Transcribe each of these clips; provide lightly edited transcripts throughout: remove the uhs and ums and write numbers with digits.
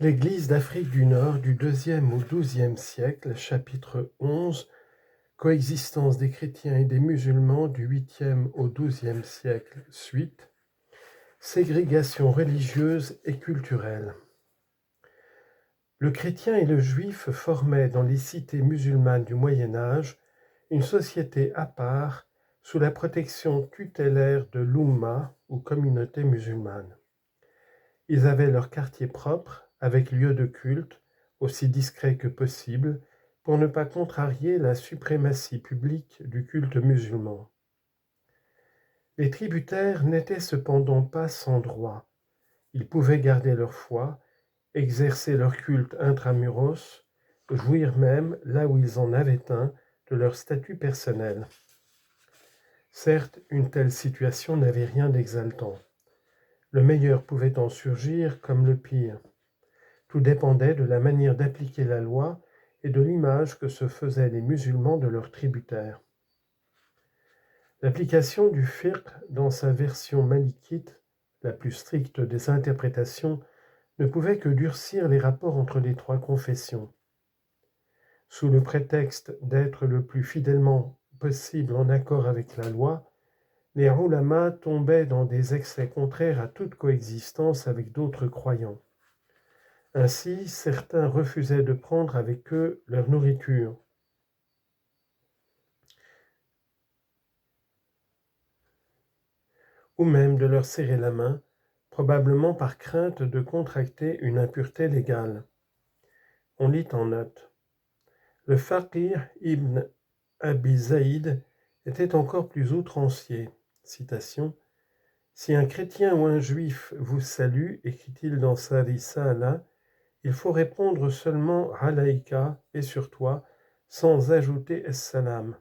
L'Église d'Afrique du Nord du IIe au XIIe siècle, chapitre 11, Coexistence des chrétiens et des musulmans du 8e au XIIe siècle, suite, ségrégation religieuse et culturelle. Le chrétien et le juif formaient dans les cités musulmanes du Moyen Âge une société à part sous la protection tutélaire de l'Oumma ou communauté musulmane. Ils avaient leur quartier propre, avec lieu de culte, aussi discret que possible, pour ne pas contrarier la suprématie publique du culte musulman. Les tributaires n'étaient cependant pas sans droit. Ils pouvaient garder leur foi, exercer leur culte intramuros, jouir même, là où ils en avaient un, de leur statut personnel. Certes, une telle situation n'avait rien d'exaltant. Le meilleur pouvait en surgir comme le pire. Tout dépendait de la manière d'appliquer la loi et de l'image que se faisaient les musulmans de leurs tributaires. L'application du fiqh dans sa version malikite, la plus stricte des interprétations, ne pouvait que durcir les rapports entre les trois confessions. Sous le prétexte d'être le plus fidèlement possible en accord avec la loi, les ulama tombaient dans des excès contraires à toute coexistence avec d'autres croyants. Ainsi, certains refusaient de prendre avec eux leur nourriture. Ou même de leur serrer la main, probablement par crainte de contracter une impureté légale. On lit en note. Le faqih ibn Abi Zaïd était encore plus outrancier. Citation. « Si un chrétien ou un juif vous salue, écrit-il dans sa risala, il faut répondre seulement alayka et sur toi, sans ajouter es-salam.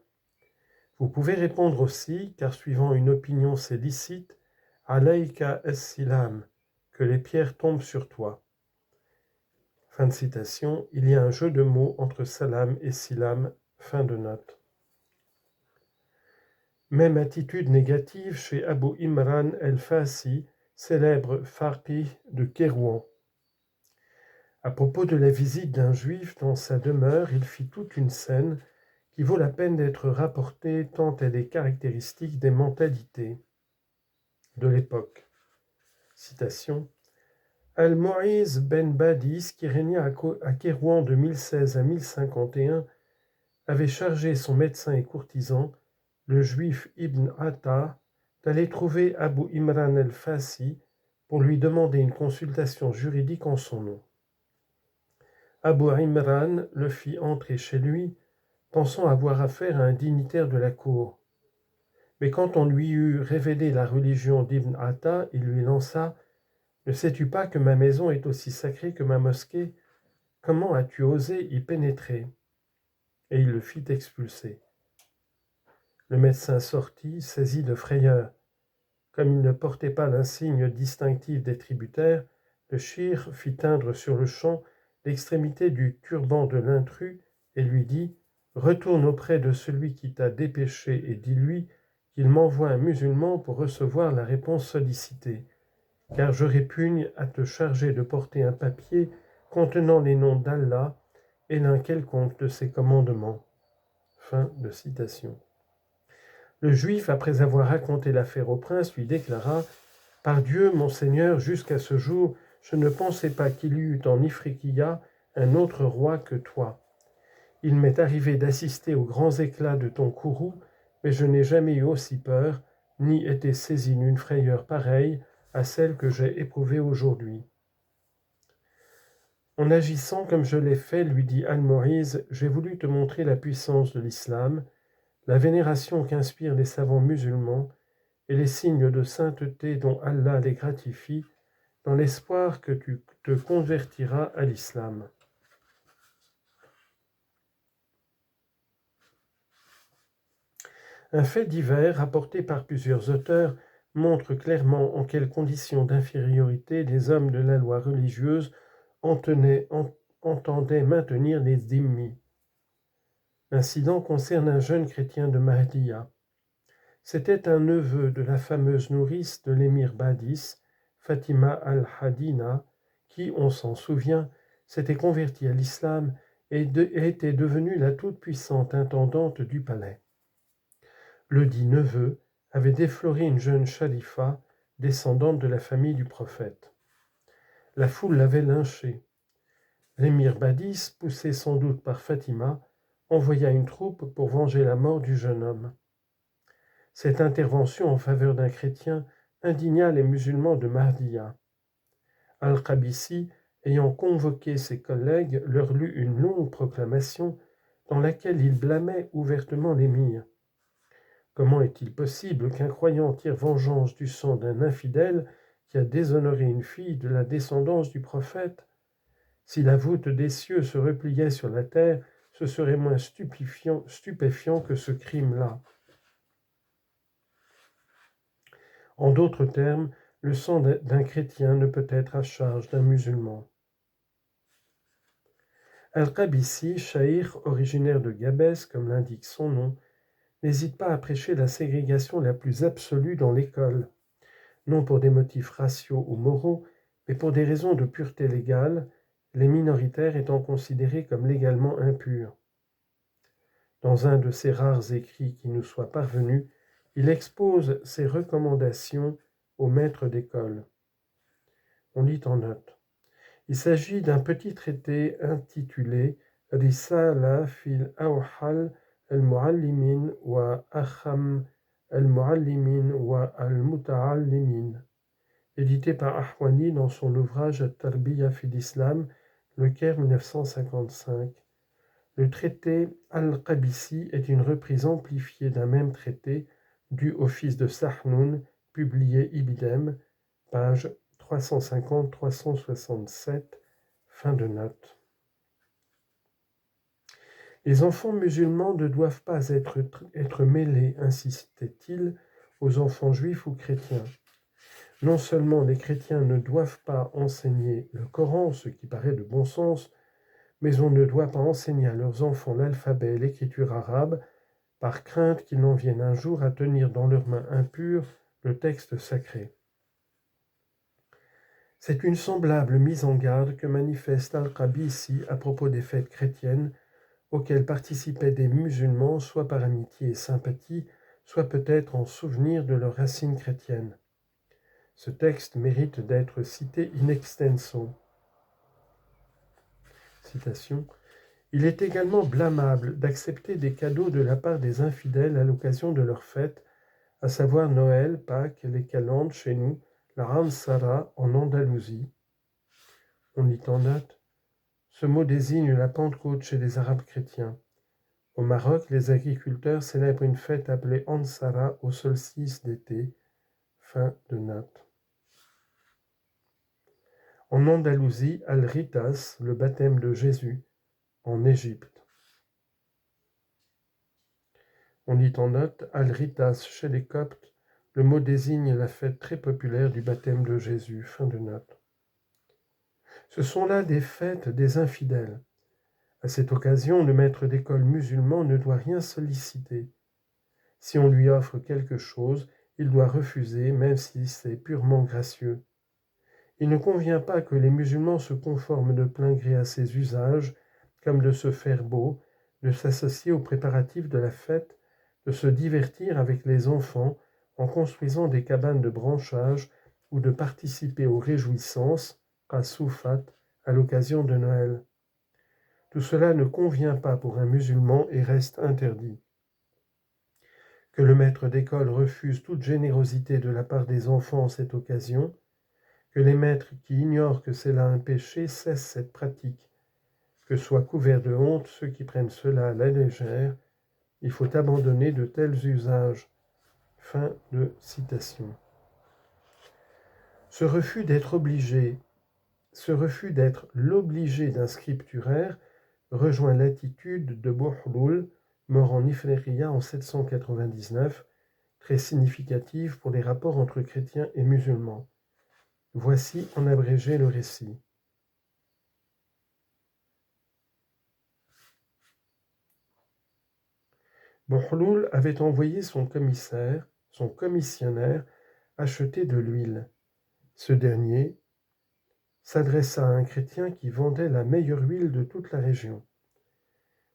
Vous pouvez répondre aussi, car suivant une opinion c'est licite, alayka es-silam, que les pierres tombent sur toi. » Fin de citation. Il y a un jeu de mots entre salam et silam. Fin de note. Même attitude négative chez Abu Imran el-Fassi, célèbre faqih de Kérouan. À propos de la visite d'un juif dans sa demeure, il fit toute une scène qui vaut la peine d'être rapportée tant elle est caractéristique des mentalités de l'époque. Citation. Al-Mu'iz ben Badis, qui régna à Kérouan de 1016 à 1051, avait chargé son médecin et courtisan, le juif Ibn Atta, d'aller trouver Abu Imran el-Fassi pour lui demander une consultation juridique en son nom. Abu Imran le fit entrer chez lui, pensant avoir affaire à un dignitaire de la cour. Mais quand on lui eut révélé la religion d'Ibn Atta, il lui lança « Ne sais-tu pas que ma maison est aussi sacrée que ma mosquée ? Comment as-tu osé y pénétrer ?» Et il le fit expulser. Le médecin sortit, saisi de frayeur. Comme il ne portait pas l'insigne distinctif des tributaires, le shir fit teindre sur le champ l'extrémité du turban de l'intrus et lui dit « Retourne auprès de celui qui t'a dépêché et dis-lui qu'il m'envoie un musulman pour recevoir la réponse sollicitée, car je répugne à te charger de porter un papier contenant les noms d'Allah et l'un quelconque de ses commandements. » Fin de citation. Le juif, après avoir raconté l'affaire au prince, lui déclara « Par Dieu, mon Seigneur, jusqu'à ce jour, je ne pensais pas qu'il y eût en Ifriqiya un autre roi que toi. Il m'est arrivé d'assister aux grands éclats de ton courroux, mais je n'ai jamais eu aussi peur, ni été saisi d'une frayeur pareille à celle que j'ai éprouvée aujourd'hui. » En agissant comme je l'ai fait, lui dit Al-Mu'iz, j'ai voulu te montrer la puissance de l'islam, la vénération qu'inspirent les savants musulmans et les signes de sainteté dont Allah les gratifie, dans l'espoir que tu te convertiras à l'islam. Un fait divers rapporté par plusieurs auteurs montre clairement en quelles conditions d'infériorité les hommes de la loi religieuse entendaient maintenir les dhimmis. L'incident concerne un jeune chrétien de Mahdiya. C'était un neveu de la fameuse nourrice de l'émir Badis, Fatima al-Hadina, qui, on s'en souvient, s'était convertie à l'islam et était devenue la toute-puissante intendante du palais. Le dit neveu avait défloré une jeune chalifa descendante de la famille du prophète. La foule l'avait lynché. L'émir Badis, poussé sans doute par Fatima, envoya une troupe pour venger la mort du jeune homme. Cette intervention en faveur d'un chrétien indigna les musulmans de Mahdiya. Al-Qabisi, ayant convoqué ses collègues, leur lut une longue proclamation dans laquelle il blâmait ouvertement l'émir. Comment est-il possible qu'un croyant tire vengeance du sang d'un infidèle qui a déshonoré une fille de la descendance du prophète? Si la voûte des cieux se repliait sur la terre, ce serait moins stupéfiant que ce crime-là. En d'autres termes, le sang d'un chrétien ne peut être à charge d'un musulman. Al-Qabisi, shaykh originaire de Gabès, comme l'indique son nom, n'hésite pas à prêcher la ségrégation la plus absolue dans l'école, non pour des motifs raciaux ou moraux, mais pour des raisons de pureté légale, les minoritaires étant considérés comme légalement impurs. Dans un de ses rares écrits qui nous soit parvenu, il expose ses recommandations aux maîtres d'école. On lit en note. Il s'agit d'un petit traité intitulé Risala fil Awhal al-Muallimin wa Akham al-Muallimin wa al-Muta'allimin, édité par Ahwani dans son ouvrage At-Tarbiya fil Islam, Le Caire 1955. Le traité Al-Qabisi est une reprise amplifiée d'un même traité dû au fils de Sahnoun, publié ibidem, page 350-367, fin de note. Les enfants musulmans ne doivent pas être mêlés, insistait-il, aux enfants juifs ou chrétiens. Non seulement les chrétiens ne doivent pas enseigner le Coran, ce qui paraît de bon sens, mais on ne doit pas enseigner à leurs enfants l'alphabet et l'écriture arabe, par crainte qu'ils n'en viennent un jour à tenir dans leurs mains impures le texte sacré. C'est une semblable mise en garde que manifeste Al-Qabisi à propos des fêtes chrétiennes auxquelles participaient des musulmans, soit par amitié et sympathie, soit peut-être en souvenir de leurs racines chrétiennes. Ce texte mérite d'être cité in extenso. Citation. Il est également blâmable d'accepter des cadeaux de la part des infidèles à l'occasion de leurs fêtes, à savoir Noël, Pâques, les calendes chez nous, la Ramsara en Andalousie. On lit en note. Ce mot désigne la Pentecôte chez les Arabes chrétiens. Au Maroc, les agriculteurs célèbrent une fête appelée Ansara au solstice d'été. Fin de note. En Andalousie, Al-Ritas, le baptême de Jésus, en Égypte. On lit en note, Al-Ritas chez les Coptes, le mot désigne la fête très populaire du baptême de Jésus. Fin de note. Ce sont là des fêtes des infidèles. À cette occasion, le maître d'école musulman ne doit rien solliciter. Si on lui offre quelque chose, il doit refuser, même si c'est purement gracieux. Il ne convient pas que les musulmans se conforment de plein gré à ces usages, comme de se faire beau, de s'associer aux préparatifs de la fête, de se divertir avec les enfants en construisant des cabanes de branchage ou de participer aux réjouissances, qassoufat, à l'occasion de Noël. Tout cela ne convient pas pour un musulman et reste interdit. Que le maître d'école refuse toute générosité de la part des enfants en cette occasion, que les maîtres qui ignorent que c'est là un péché cessent cette pratique, que soient couverts de honte ceux qui prennent cela à la légère, il faut abandonner de tels usages. Fin de citation. Ce refus d'être l'obligé d'un scripturaire rejoint l'attitude de Bouhloul, mort en Ifriqiya en 799, très significative pour les rapports entre chrétiens et musulmans. Voici en abrégé le récit. Bouhloul avait envoyé son commissionnaire, acheter de l'huile. Ce dernier, s'adressa à un chrétien qui vendait la meilleure huile de toute la région.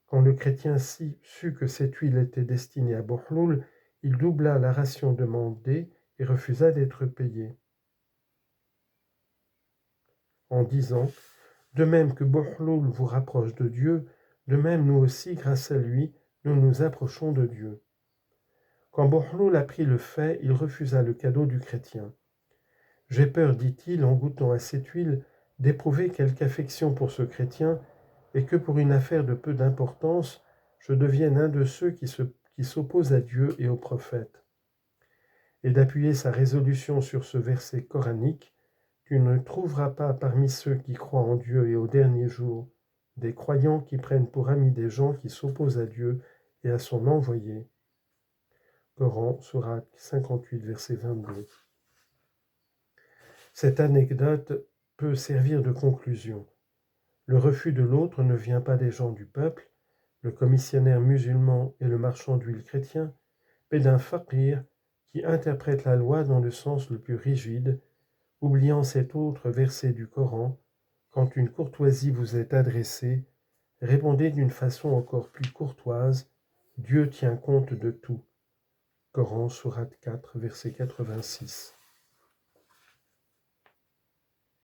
Quand le chrétien sut que cette huile était destinée à Bohloul, il doubla la ration demandée et refusa d'être payé, en disant « De même que Bohloul vous rapproche de Dieu, de même nous aussi, grâce à lui, nous nous approchons de Dieu. » Quand Bohloul apprit le fait, il refusa le cadeau du chrétien. « J'ai peur, dit-il, en goûtant à cette huile, d'éprouver quelque affection pour ce chrétien, et que pour une affaire de peu d'importance, je devienne un de ceux qui s'opposent à Dieu et aux prophètes. » Et d'appuyer sa résolution sur ce verset coranique, « Tu ne trouveras pas parmi ceux qui croient en Dieu et au dernier jour des croyants qui prennent pour amis des gens qui s'opposent à Dieu et à son envoyé. » Coran, sourate 58, verset 22. Cette anecdote peut servir de conclusion. Le refus de l'autre ne vient pas des gens du peuple, le commissionnaire musulman et le marchand d'huile chrétien, mais d'un faqir qui interprète la loi dans le sens le plus rigide, oubliant cet autre verset du Coran, « Quand une courtoisie vous est adressée, répondez d'une façon encore plus courtoise, Dieu tient compte de tout. » Coran, sourate 4, verset 86.